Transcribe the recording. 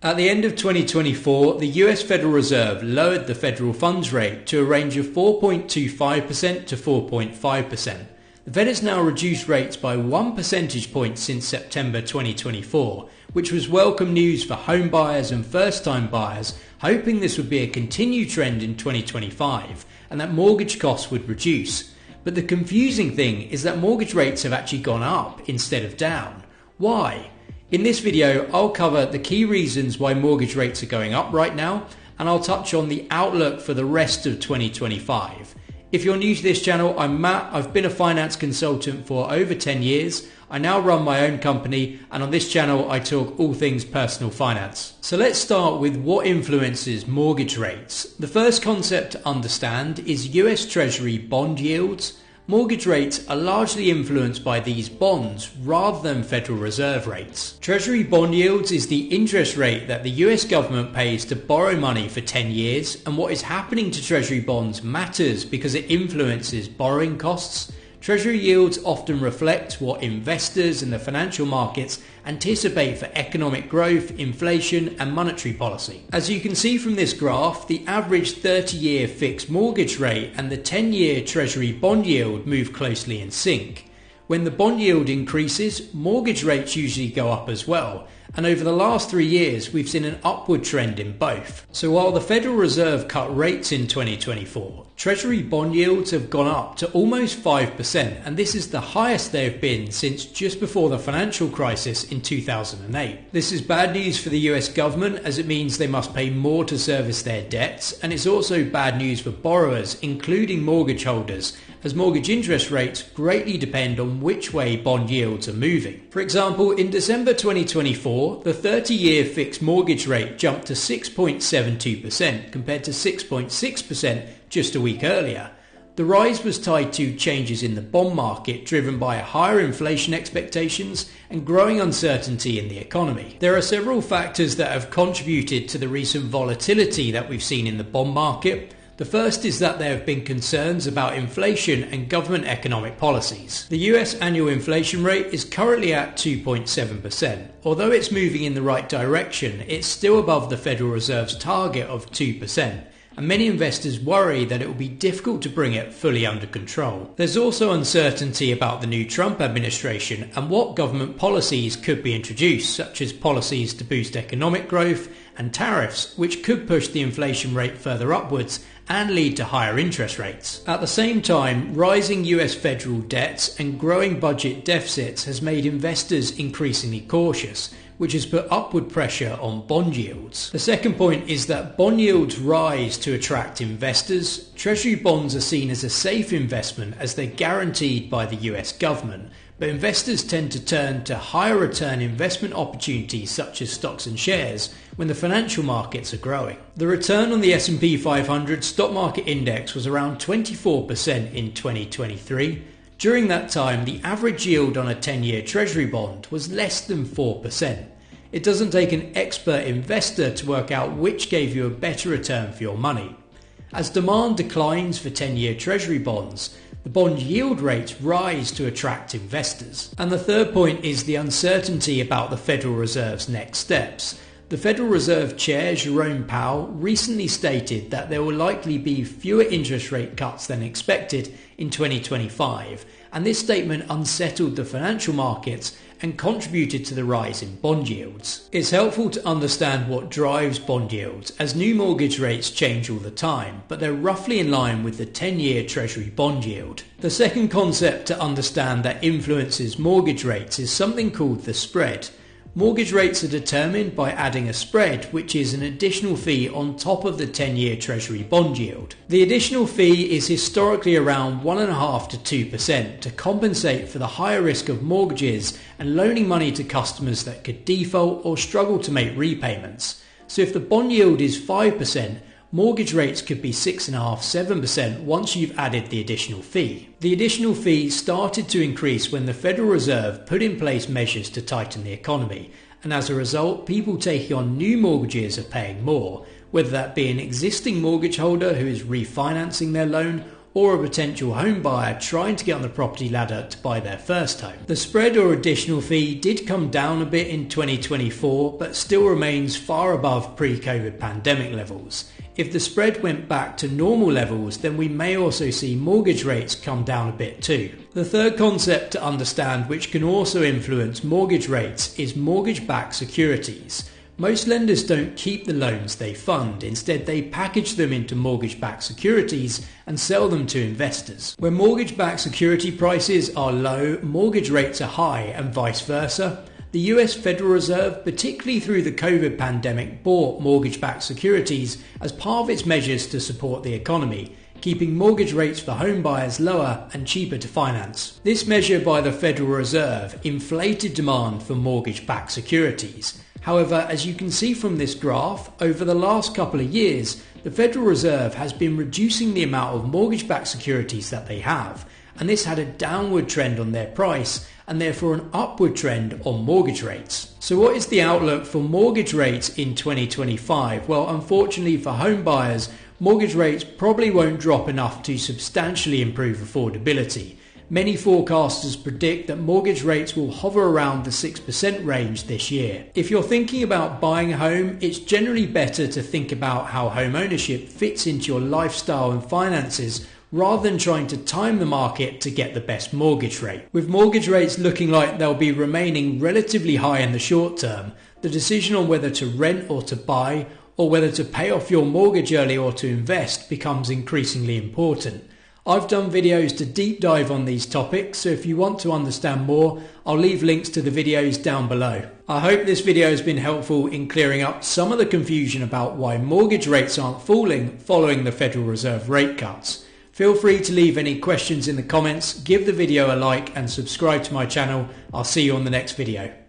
At the end of 2024, the US Federal Reserve lowered the federal funds rate to a range of 4.25% to 4.5%. The Fed has now reduced rates by 1 percentage point since September 2024, which was welcome news for home buyers and first-time buyers, hoping this would be a continued trend in 2025 and that mortgage costs would reduce. But the confusing thing is that mortgage rates have actually gone up instead of down. Why? In this video, I'll cover the key reasons why mortgage rates are going up right now, and I'll touch on the outlook for the rest of 2025. If you're new to this channel, I'm Matt. I've been a finance consultant for over 10 years. I now run my own company, and on this channel, I talk all things personal finance. So let's start with what influences mortgage rates. The first concept to understand is US Treasury Bond Yields. Mortgage rates are largely influenced by these bonds rather than Federal Reserve rates. Treasury Bond Yields is the interest rate that the US government pays to borrow money for 10 years, and what is happening to Treasury bonds matters because it influences borrowing costs. Treasury yields often reflect what investors in the financial markets anticipate for economic growth, inflation, and monetary policy. As you can see from this graph, the average 30-year fixed mortgage rate and the 10-year Treasury bond yield move closely in sync. When the bond yield increases, mortgage rates usually go up as well. And over the last 3 years, we've seen an upward trend in both. So while the Federal Reserve cut rates in 2024, Treasury bond yields have gone up to almost 5%, and this is the highest they have been since just before the financial crisis in 2008. This is bad news for the US government, as it means they must pay more to service their debts, and it's also bad news for borrowers, including mortgage holders, as mortgage interest rates greatly depend on which way bond yields are moving. For example, in December 2024, the 30-year fixed mortgage rate jumped to 6.72% compared to 6.6% just a week earlier. The rise was tied to changes in the bond market driven by higher inflation expectations and growing uncertainty in the economy. There are several factors that have contributed to the recent volatility that we've seen in the bond market. The first is that there have been concerns about inflation and government economic policies. The US annual inflation rate is currently at 2.7%. Although it's moving in the right direction, it's still above the Federal Reserve's target of 2%. And many investors worry that it will be difficult to bring it fully under control. There's also uncertainty about the new Trump administration and what government policies could be introduced, such as policies to boost economic growth and tariffs, which could push the inflation rate further upwards and lead to higher interest rates. At the same time, rising US federal debts and growing budget deficits has made investors increasingly cautious, which has put upward pressure on bond yields. The second point is that bond yields rise to attract investors. Treasury bonds are seen as a safe investment as they're guaranteed by the US government, but investors tend to turn to higher return investment opportunities such as stocks and shares when the financial markets are growing. The return on the S&P 500 stock market index was around 24% in 2023. During that time, the average yield on a 10-year Treasury bond was less than 4%. It doesn't take an expert investor to work out which gave you a better return for your money. As demand declines for 10-year Treasury bonds, the bond yield rates rise to attract investors. And the third point is the uncertainty about the Federal Reserve's next steps. The Federal Reserve Chair, Jerome Powell, recently stated that there will likely be fewer interest rate cuts than expected in 2025, and this statement unsettled the financial markets and contributed to the rise in bond yields. It's helpful to understand what drives bond yields, as new mortgage rates change all the time, but they're roughly in line with the 10-year Treasury bond yield. The second concept to understand that influences mortgage rates is something called the spread. Mortgage rates are determined by adding a spread, which is an additional fee on top of the 10-year Treasury bond yield. The additional fee is historically around 1.5% to 2% to compensate for the higher risk of mortgages and loaning money to customers that could default or struggle to make repayments. So if the bond yield is 5%, mortgage rates could be 6.5–7% once you've added the additional fee. The additional fee started to increase when the Federal Reserve put in place measures to tighten the economy, and as a result, people taking on new mortgages are paying more, whether that be an existing mortgage holder who is refinancing their loan or a potential home buyer trying to get on the property ladder to buy their first home. The spread or additional fee did come down a bit in 2024, but still remains far above pre-COVID pandemic levels. If the spread went back to normal levels, then we may also see mortgage rates come down a bit too. The third concept to understand, which can also influence mortgage rates, is mortgage-backed securities. Most lenders don't keep the loans they fund. Instead, they package them into mortgage-backed securities and sell them to investors. When mortgage-backed security prices are low, mortgage rates are high, and vice versa. The US Federal Reserve, particularly through the COVID pandemic, bought mortgage-backed securities as part of its measures to support the economy, keeping mortgage rates for home buyers lower and cheaper to finance. This measure by the Federal Reserve inflated demand for mortgage-backed securities. However, as you can see from this graph, over the last couple of years, the Federal Reserve has been reducing the amount of mortgage-backed securities that they have, and this had a downward trend on their price and therefore an upward trend on mortgage rates. So what is the outlook for mortgage rates in 2025? Well, unfortunately for home buyers, mortgage rates probably won't drop enough to substantially improve affordability. Many forecasters predict that mortgage rates will hover around the 6% range this year. If you're thinking about buying a home, it's generally better to think about how home ownership fits into your lifestyle and finances rather than trying to time the market to get the best mortgage rate. With mortgage rates looking like they'll be remaining relatively high in the short term, the decision on whether to rent or to buy, or whether to pay off your mortgage early or to invest, becomes increasingly important. I've done videos to deep dive on these topics, so if you want to understand more, I'll leave links to the videos down below. I hope this video has been helpful in clearing up some of the confusion about why mortgage rates aren't falling following the Federal Reserve rate cuts. Feel free to leave any questions in the comments, give the video a like and subscribe to my channel. I'll see you on the next video.